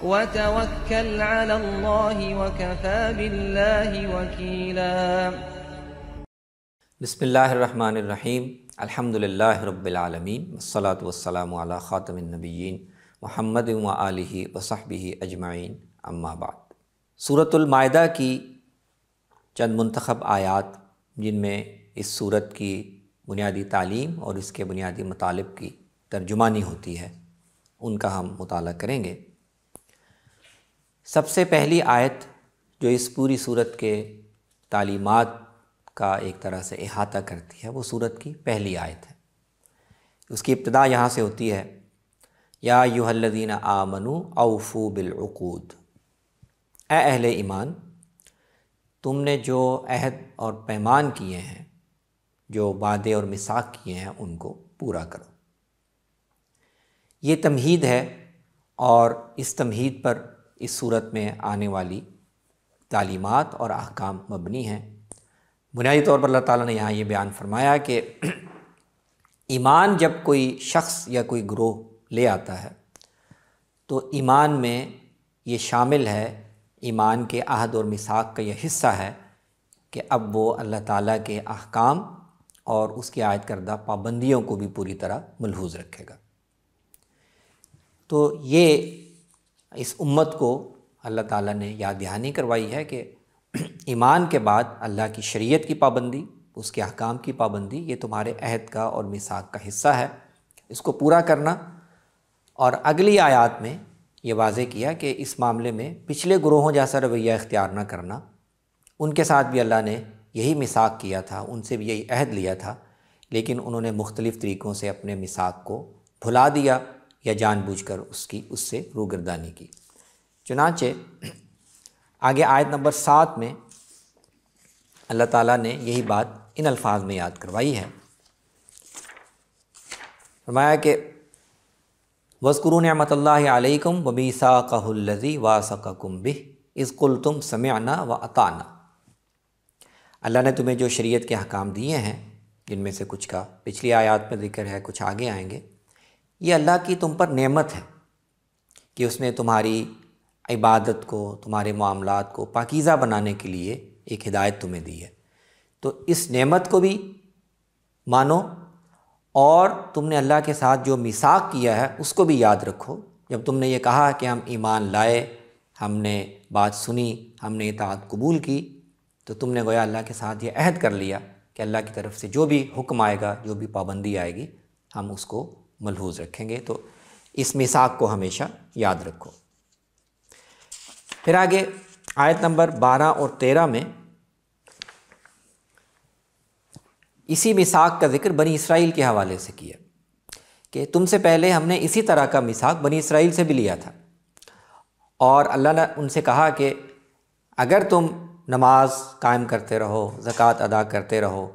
وتوكل على الله وكفى بالله وكيلا۔ بسم اللہ الرحمن الرحیم، الحمدللہ رب العالمین، والصلاة والسلام علی خاتم النبیین محمد وآلہ وصحبہ اجمعین، اما بعد۔ سورۃ المائدہ کی چند منتخب آیات جن میں اس سورت کی بنیادی تعلیم اور اس کے بنیادی مطالب کی ترجمانی ہوتی ہے، ان کا ہم مطالعہ کریں گے۔ سب سے پہلی آیت جو اس پوری سورت کے تعلیمات کا ایک طرح سے احاطہ کرتی ہے، وہ سورت کی پہلی آیت ہے۔ اس کی ابتدا یہاں سے ہوتی ہے، یا ایھا الذین آمنوا اوفوا بالعقود، اے اہل ایمان، تم نے جو عہد اور پیمان کیے ہیں، جو وعدے اور میثاق کیے ہیں، ان کو پورا کرو۔ یہ تمہید ہے، اور اس تمہید پر اس صورت میں آنے والی تعلیمات اور احکام مبنی ہیں۔ بنیادی طور پر اللہ تعالیٰ نے یہاں یہ بیان فرمایا کہ ایمان جب کوئی شخص یا کوئی گروہ لے آتا ہے تو ایمان میں یہ شامل ہے، ایمان کے عہد اور میثاق کا یہ حصہ ہے کہ اب وہ اللہ تعالیٰ کے احکام اور اس کی عائد کردہ پابندیوں کو بھی پوری طرح ملحوظ رکھے گا۔ تو یہ اس امت کو اللہ تعالیٰ نے یاد دہانی کروائی ہے کہ ایمان کے بعد اللہ کی شریعت کی پابندی، اس کے احکام کی پابندی، یہ تمہارے عہد کا اور میثاق کا حصہ ہے، اس کو پورا کرنا۔ اور اگلی آیات میں یہ واضح کیا کہ اس معاملے میں پچھلے گروہوں جیسا رویہ اختیار نہ کرنا۔ ان کے ساتھ بھی اللہ نے یہی میثاق کیا تھا، ان سے بھی یہی عہد لیا تھا، لیکن انہوں نے مختلف طریقوں سے اپنے میثاق کو بھلا دیا یا جان بوجھ کر اس سے روگردانی کی۔ چنانچہ آگے آیت نمبر 7 میں اللہ تعالیٰ نے یہی بات ان الفاظ میں یاد کروائی ہے۔ فرمایا کہ وَاذْكُرُوا نِعْمَتَ اللَّهِ عَلَيْكُمْ وَمِيثَاقَهُ الَّذِي وَاثَقَكُم بِهِ إِذْ قُلْتُمْ سَمِعْنَا وَأَطَعْنَا۔ اللہ نے تمہیں جو شریعت کے احکام دیے ہیں، جن میں سے کچھ کا پچھلی آیات میں ذکر ہے، کچھ آگے آئیں گے، یہ اللہ کی تم پر نعمت ہے کہ اس نے تمہاری عبادت کو، تمہارے معاملات کو پاکیزہ بنانے کے لیے ایک ہدایت تمہیں دی ہے۔ تو اس نعمت کو بھی مانو، اور تم نے اللہ کے ساتھ جو میثاق کیا ہے اس کو بھی یاد رکھو۔ جب تم نے یہ کہا کہ ہم ایمان لائے، ہم نے بات سنی، ہم نے اطاعت قبول کی، تو تم نے گویا اللہ کے ساتھ یہ عہد کر لیا کہ اللہ کی طرف سے جو بھی حکم آئے گا، جو بھی پابندی آئے گی، ہم اس کو ملحوظ رکھیں گے۔ تو اس میثاق کو ہمیشہ یاد رکھو۔ پھر آگے آیت نمبر 12 اور 13 میں اسی میثاق کا ذکر بنی اسرائیل کے حوالے سے کیا کہ تم سے پہلے ہم نے اسی طرح کا میثاق بنی اسرائیل سے بھی لیا تھا، اور اللہ نے ان سے کہا کہ اگر تم نماز قائم کرتے رہو، زکوٰۃ ادا کرتے رہو،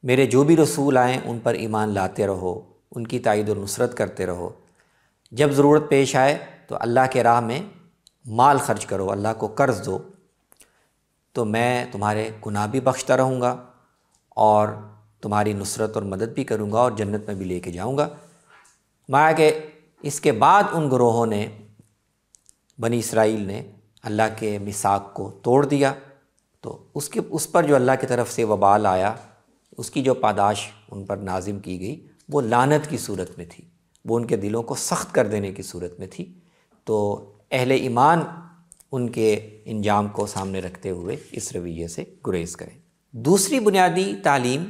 میرے جو بھی رسول آئیں ان پر ایمان لاتے رہو، ان کی تائید و نصرت کرتے رہو، جب ضرورت پیش آئے تو اللہ کے راہ میں مال خرچ کرو، اللہ کو قرض دو، تو میں تمہارے گناہ بھی بخشتا رہوں گا اور تمہاری نصرت اور مدد بھی کروں گا اور جنت میں بھی لے کے جاؤں گا۔ مایا کہ اس کے بعد ان گروہوں نے، بنی اسرائیل نے اللہ کے میثاق کو توڑ دیا، تو اس پر جو اللہ کی طرف سے وبال آیا، اس کی جو پاداش ان پر نازم کی گئی، وہ لعنت کی صورت میں تھی، وہ ان کے دلوں کو سخت کر دینے کی صورت میں تھی۔ تو اہل ایمان ان کے انجام کو سامنے رکھتے ہوئے اس رویے سے گریز کریں۔ دوسری بنیادی تعلیم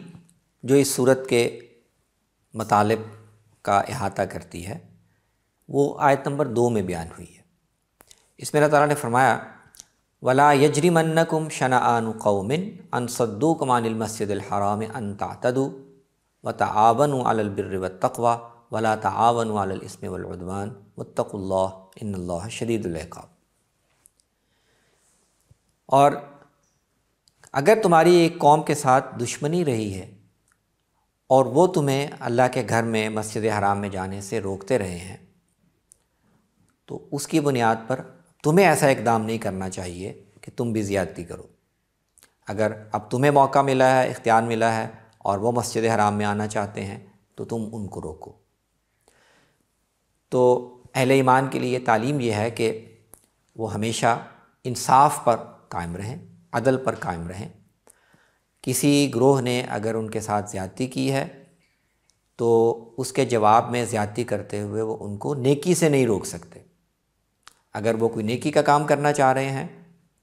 جو اس صورت کے مطالب کا احاطہ کرتی ہے، وہ آیت نمبر 2 میں بیان ہوئی ہے۔ اس میں اللہ تعالیٰ نے فرمایا وَلَا يَجْرِمَنَّكُمْ شَنَآنُ قَوْمٍ أَن صَدُّوكُمْ عَنِ الْمَسْجِدِ الْحَرَامِ أَن تَعْتَدُوا وَتَعَاوَنُوا عَلَى الْبِرِّ وَالتَّقْوَى وَلَا تَعَاوَنُوا عَلَى الْإِثْمِ وَالْعُدْوَانِ وَاتَّقُوا اللَّهَ إِنَّ اللَّهَ شَدِيدُ الْعِقَابِ۔ اور اگر تمہاری ایک قوم کے ساتھ دشمنی رہی ہے اور وہ تمہیں اللہ کے گھر میں، مسجد حرام میں جانے سے روکتے رہے ہیں، تو اس کی بنیاد پر تمہیں ایسا اقدام نہیں کرنا چاہیے کہ تم بھی زیادتی کرو۔ اگر اب تمہیں موقع ملا ہے، اختیار ملا ہے، اور وہ مسجد حرام میں آنا چاہتے ہیں، تو تم ان کو روکو۔ تو اہل ایمان کے لیے تعلیم یہ ہے کہ وہ ہمیشہ انصاف پر قائم رہیں، عدل پر قائم رہیں۔ کسی گروہ نے اگر ان کے ساتھ زیادتی کی ہے تو اس کے جواب میں زیادتی کرتے ہوئے وہ ان کو نیکی سے نہیں روک سکتے۔ اگر وہ کوئی نیکی کا کام کرنا چاہ رہے ہیں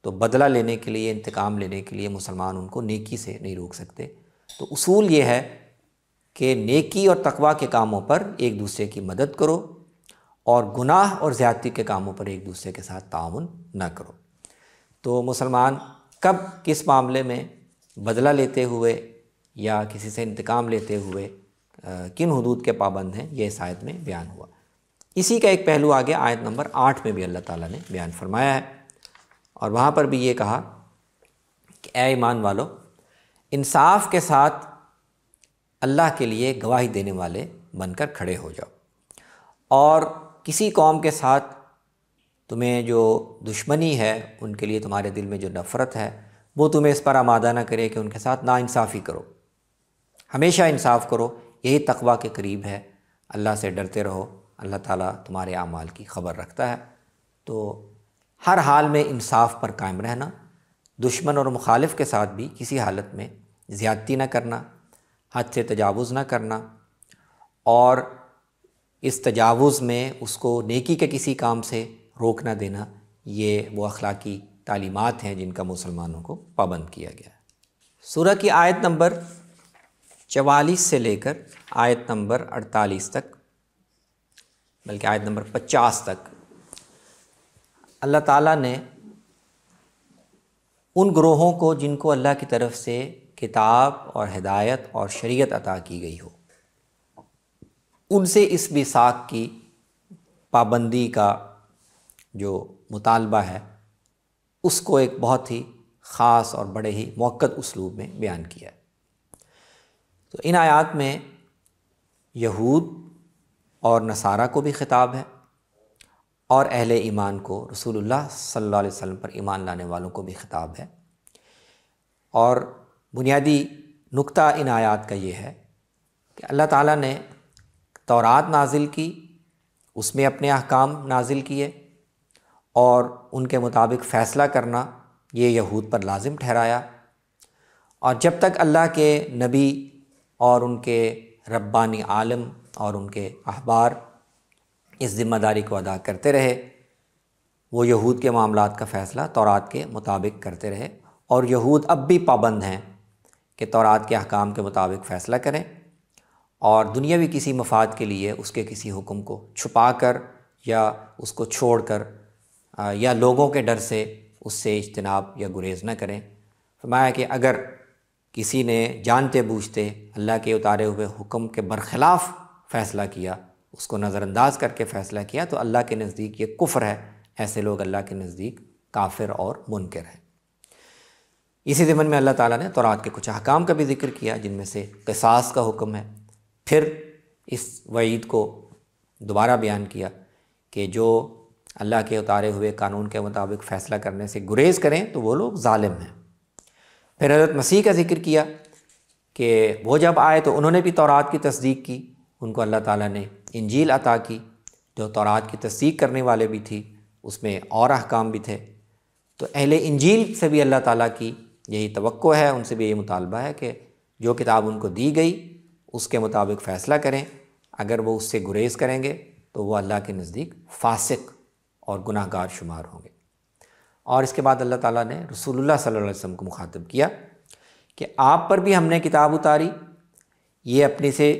تو بدلہ لینے کے لیے، انتقام لینے کے لیے مسلمان ان کو نیکی سے نہیں روک سکتے۔ تو اصول یہ ہے کہ نیکی اور تقویٰ کے کاموں پر ایک دوسرے کی مدد کرو اور گناہ اور زیادتی کے کاموں پر ایک دوسرے کے ساتھ تعاون نہ کرو۔ تو مسلمان کب کس معاملے میں بدلہ لیتے ہوئے یا کسی سے انتقام لیتے ہوئے کن حدود کے پابند ہیں، یہ اس آیت میں بیان ہوا۔ اسی کا ایک پہلو آگے آیت نمبر 8 میں بھی اللہ تعالیٰ نے بیان فرمایا ہے، اور وہاں پر بھی یہ کہا کہ اے ایمان والو، انصاف کے ساتھ اللہ کے لیے گواہی دینے والے بن کر کھڑے ہو جاؤ، اور کسی قوم کے ساتھ تمہیں جو دشمنی ہے، ان کے لیے تمہارے دل میں جو نفرت ہے، وہ تمہیں اس پر آمادہ نہ کرے کہ ان کے ساتھ ناانصافی کرو۔ ہمیشہ انصاف کرو، یہی تقویٰ کے قریب ہے۔ اللہ سے ڈرتے رہو، اللہ تعالیٰ تمہارے اعمال کی خبر رکھتا ہے۔ تو ہر حال میں انصاف پر قائم رہنا، دشمن اور مخالف کے ساتھ بھی کسی حالت میں زیادتی نہ کرنا، حد سے تجاوز نہ کرنا، اور اس تجاوز میں اس کو نیکی کے کسی کام سے روک نہ دینا، یہ وہ اخلاقی تعلیمات ہیں جن کا مسلمانوں کو پابند کیا گیا ہے۔ سورہ کی آیت نمبر 44 سے لے کر آیت نمبر 48 تک، بلکہ آیت نمبر 50 تک، اللہ تعالیٰ نے ان گروہوں کو جن کو اللہ کی طرف سے کتاب اور ہدایت اور شریعت عطا کی گئی ہو، ان سے اس میثاق کی پابندی کا جو مطالبہ ہے، اس کو ایک بہت ہی خاص اور بڑے ہی مؤکد اسلوب میں بیان کیا ہے۔ تو ان آیات میں یہود اور نصارہ کو بھی خطاب ہے، اور اہل ایمان کو، رسول اللہ صلی اللہ علیہ وسلم پر ایمان لانے والوں کو بھی خطاب ہے۔ اور بنیادی نقطہ ان آیات کا یہ ہے کہ اللہ تعالیٰ نے تورات نازل کی، اس میں اپنے احکام نازل کیے، اور ان کے مطابق فیصلہ کرنا یہ یہود پر لازم ٹھہرایا، اور جب تک اللہ کے نبی اور ان کے ربانی عالم اور ان کے احبار اس ذمہ داری کو ادا کرتے رہے، وہ یہود کے معاملات کا فیصلہ تورات کے مطابق کرتے رہے، اور یہود اب بھی پابند ہیں کہ تورات کے احکام کے مطابق فیصلہ کریں، اور دنیاوی کسی مفاد کے لیے اس کے کسی حکم کو چھپا کر یا اس کو چھوڑ کر یا لوگوں کے ڈر سے اس سے اجتناب یا گریز نہ کریں۔ فرمایا کہ اگر کسی نے جانتے بوجھتے اللہ کے اتارے ہوئے حکم کے برخلاف فیصلہ کیا، اس کو نظر انداز کر کے فیصلہ کیا، تو اللہ کے نزدیک یہ کفر ہے، ایسے لوگ اللہ کے نزدیک کافر اور منکر ہیں۔ اسی ضمن میں اللہ تعالیٰ نے تورات کے کچھ احکام کا بھی ذکر کیا، جن میں سے قصاص کا حکم ہے۔ پھر اس وعید کو دوبارہ بیان کیا کہ جو اللہ کے اتارے ہوئے قانون کے مطابق فیصلہ کرنے سے گریز کریں تو وہ لوگ ظالم ہیں۔ پھر حضرت مسیح کا ذکر کیا کہ وہ جب آئے تو انہوں نے بھی تورات کی تصدیق کی، ان کو اللہ تعالیٰ نے انجیل عطا کی جو تورات کی تصدیق کرنے والے بھی تھی، اس میں اور احکام بھی تھے۔ تو اہل انجیل سے بھی اللہ تعالیٰ کی یہی توقع ہے، ان سے بھی یہی مطالبہ ہے کہ جو کتاب ان کو دی گئی اس کے مطابق فیصلہ کریں۔ اگر وہ اس سے گریز کریں گے تو وہ اللہ کے نزدیک فاسق اور گناہ گار شمار ہوں گے۔ اور اس کے بعد اللہ تعالیٰ نے رسول اللہ صلی اللہ علیہ وسلم کو مخاطب کیا کہ آپ پر بھی ہم نے کتاب اتاری، یہ اپنی سے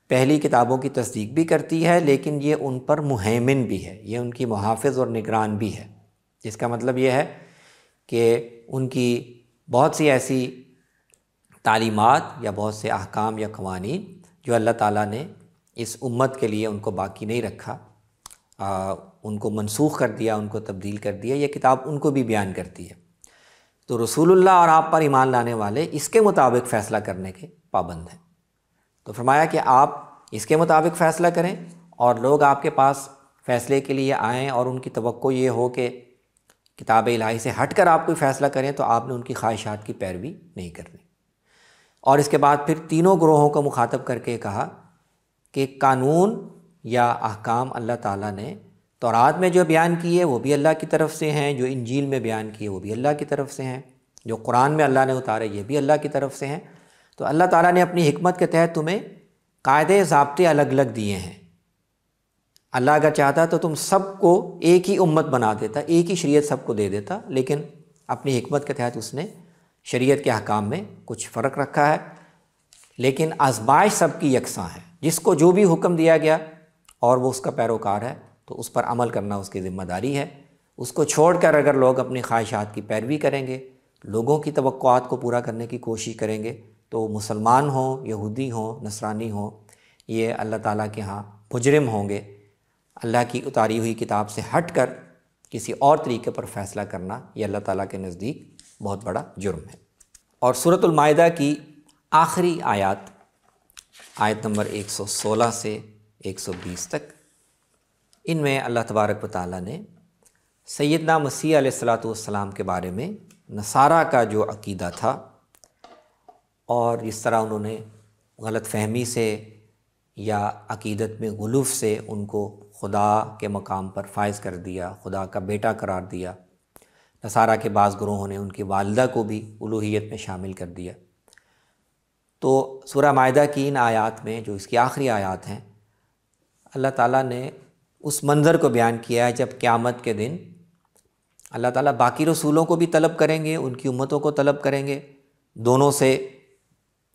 پہلی کتابوں کی تصدیق بھی کرتی ہے، لیکن یہ ان پر مہیمن بھی ہے، یہ ان کی محافظ اور نگران بھی ہے۔ جس کا مطلب یہ ہے کہ ان کی بہت سی ایسی تعلیمات یا بہت سے احکام یا قوانین جو اللہ تعالیٰ نے اس امت کے لیے ان کو باقی نہیں رکھا، ان کو منسوخ کر دیا، ان کو تبدیل کر دیا، یہ کتاب ان کو بھی بیان کرتی ہے۔ تو رسول اللہ اور آپ پر ایمان لانے والے اس کے مطابق فیصلہ کرنے کے پابند ہیں۔ تو فرمایا کہ آپ اس کے مطابق فیصلہ کریں، اور لوگ آپ کے پاس فیصلے کے لیے آئیں اور ان کی توقع یہ ہو کہ کتاب الہی سے ہٹ کر آپ کوئی فیصلہ کریں، تو آپ نے ان کی خواہشات کی پیروی نہیں کرنی۔ اور اس کے بعد پھر تینوں گروہوں کو مخاطب کر کے کہا کہ قانون یا احکام اللہ تعالیٰ نے تورات میں جو بیان کیے وہ بھی اللہ کی طرف سے ہیں، جو انجیل میں بیان کیے وہ بھی اللہ کی طرف سے ہیں، جو قرآن میں اللہ نے اتارے یہ بھی اللہ کی طرف سے ہیں۔ تو اللہ تعالیٰ نے اپنی حکمت کے تحت تمہیں قاعدے ضابطے الگ الگ دیے ہیں۔ اللہ اگر چاہتا تو تم سب کو ایک ہی امت بنا دیتا، ایک ہی شریعت سب کو دے دیتا، لیکن اپنی حکمت کے تحت اس نے شریعت کے احکام میں کچھ فرق رکھا ہے، لیکن آزمائش سب کی یکساں ہے۔ جس کو جو بھی حکم دیا گیا اور وہ اس کا پیروکار ہے تو اس پر عمل کرنا اس کی ذمہ داری ہے۔ اس کو چھوڑ کر اگر لوگ اپنی خواہشات کی پیروی کریں گے، لوگوں کی توقعات کو پورا کرنے کی کوشش کریں گے، تو مسلمان ہوں، یہودی ہوں، نصرانی ہوں، یہ اللہ تعالیٰ کے ہاں مجرم ہوں گے۔ اللہ کی اتاری ہوئی کتاب سے ہٹ کر کسی اور طریقے پر فیصلہ کرنا یہ اللہ تعالیٰ کے نزدیک بہت بڑا جرم ہے۔ اور سورۃ المائدہ کی آخری آیات، آیت نمبر 116 سے 120 تک، ان میں اللہ تبارک و تعالیٰ نے سیدنا مسیح علیہ الصلاۃ والسلام کے بارے میں نصارہ کا جو عقیدہ تھا اور جس طرح انہوں نے غلط فہمی سے یا عقیدت میں غلو سے ان کو خدا کے مقام پر فائز کر دیا، خدا کا بیٹا قرار دیا۔ نصارہ کے بعض گروہوں نے ان کی والدہ کو بھی الوہیت میں شامل کر دیا۔ تو سورہ مائدہ کی ان آیات میں جو اس کی آخری آیات ہیں، اللہ تعالیٰ نے اس منظر کو بیان کیا ہے جب قیامت کے دن اللہ تعالیٰ باقی رسولوں کو بھی طلب کریں گے، ان کی امتوں کو طلب کریں گے، دونوں سے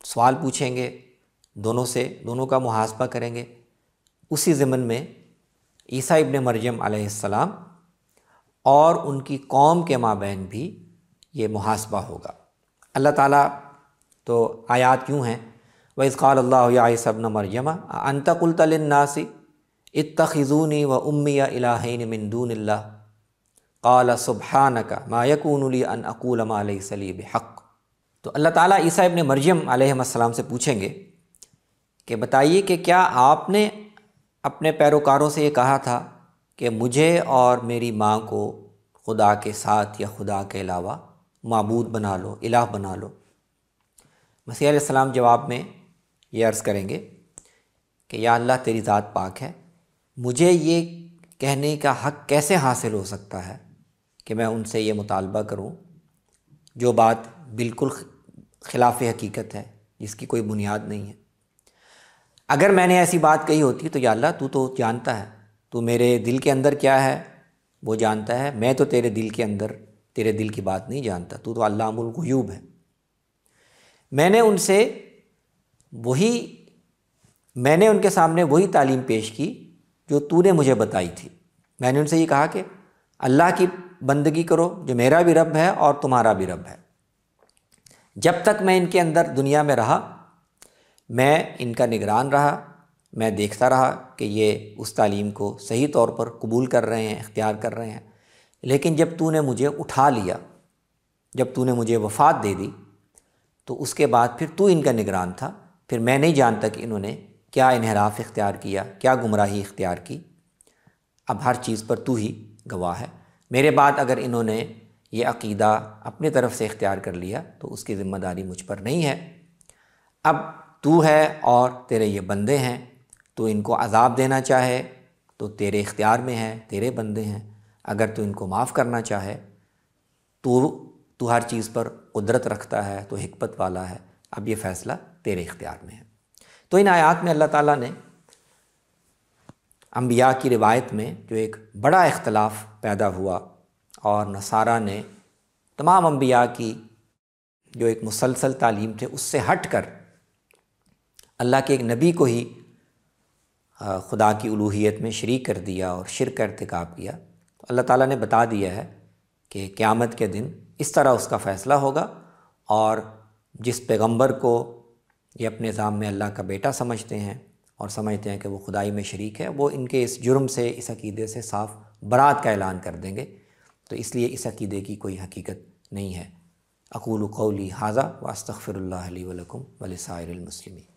سوال پوچھیں گے، دونوں کا محاسبہ کریں گے۔ اسی ضمن میں عیسیٰ ابن مریم علیہ السلام اور ان کی قوم کے مابین بھی یہ محاسبہ ہوگا۔ اللہ تعالیٰ تو آیات یوں ہیں، وَإِذْ قَالَ اللَّهُ يَا عِيسَى ابْنَ مَرْيَمَ أَأَنْتَ قُلْتَ لِلنَّاسِ اتَّخِذُونِي وَأُمِّيَ إِلَٰهَيْنِ مِن دُونِ اللَّهِ قَالَ سُبْحَانَكَ مَا يَكُونُ لِي أَنْ أَقُولَ مَا لَيْسَ لِي بِحَقٍّ۔ تو اللہ تعالیٰ عیسیٰ ابن مریم علیہ السلام سے پوچھیں گے کہ بتائیے کہ کیا آپ نے اپنے پیروکاروں سے یہ کہا تھا کہ مجھے اور میری ماں کو خدا کے ساتھ یا خدا کے علاوہ معبود بنا لو، الہ بنا لو؟ مسیح علیہ السلام جواب میں یہ عرض کریں گے کہ یا اللہ تیری ذات پاک ہے، مجھے یہ کہنے کا حق کیسے حاصل ہو سکتا ہے کہ میں ان سے یہ مطالبہ کروں جو بات بالکل خلاف حقیقت ہے، جس کی کوئی بنیاد نہیں ہے۔ اگر میں نے ایسی بات کہی ہوتی تو یا اللہ تو جانتا ہے، تو میرے دل کے اندر کیا ہے وہ جانتا ہے، میں تو تیرے دل کے اندر تیرے دل کی بات نہیں جانتا، تو علام الغیوب ہے۔ میں نے ان کے سامنے وہی تعلیم پیش کی جو تو نے مجھے بتائی تھی۔ میں نے ان سے یہ کہا کہ اللہ کی بندگی کرو جو میرا بھی رب ہے اور تمہارا بھی رب ہے۔ جب تک میں ان کے اندر دنیا میں رہا، میں ان کا نگران رہا، میں دیکھتا رہا کہ یہ اس تعلیم کو صحیح طور پر قبول کر رہے ہیں، اختیار کر رہے ہیں۔ لیکن جب تو نے مجھے اٹھا لیا، جب تو نے مجھے وفات دے دی، تو اس کے بعد پھر تو ان کا نگران تھا، پھر میں نہیں جانتا کہ انہوں نے کیا انحراف اختیار کیا، کیا گمراہی اختیار کی۔ اب ہر چیز پر تو ہی گواہ ہے۔ میرے بعد اگر انہوں نے یہ عقیدہ اپنی طرف سے اختیار کر لیا تو اس کی ذمہ داری مجھ پر نہیں ہے۔ اب تو ہے اور تیرے یہ بندے ہیں، تو ان کو عذاب دینا چاہے تو تیرے اختیار میں ہے، تیرے بندے ہیں۔ اگر تو ان کو معاف کرنا چاہے تو ہر چیز پر قدرت رکھتا ہے، تو حکمت والا ہے، اب یہ فیصلہ تیرے اختیار میں ہے۔ تو ان آیات میں اللہ تعالیٰ نے انبیاء کی روایت میں جو ایک بڑا اختلاف پیدا ہوا اور نصارہ نے تمام انبیاء کی جو ایک مسلسل تعلیم تھے اس سے ہٹ کر اللہ کے ایک نبی کو ہی خدا کی الوہیت میں شریک کر دیا اور شرک کا ارتکاب کیا، تو اللہ تعالیٰ نے بتا دیا ہے کہ قیامت کے دن اس طرح اس کا فیصلہ ہوگا، اور جس پیغمبر کو یہ اپنے نظام میں اللہ کا بیٹا سمجھتے ہیں اور سمجھتے ہیں کہ وہ خدائی میں شریک ہے، وہ ان کے اس جرم سے، اس عقیدے سے صاف برات کا اعلان کر دیں گے۔ تو اس لیے اس عقیدے کی کوئی حقیقت نہیں ہے۔ اقول قولی ھذا واستغفر اللہ لی ولکم ولسائر المسلمین۔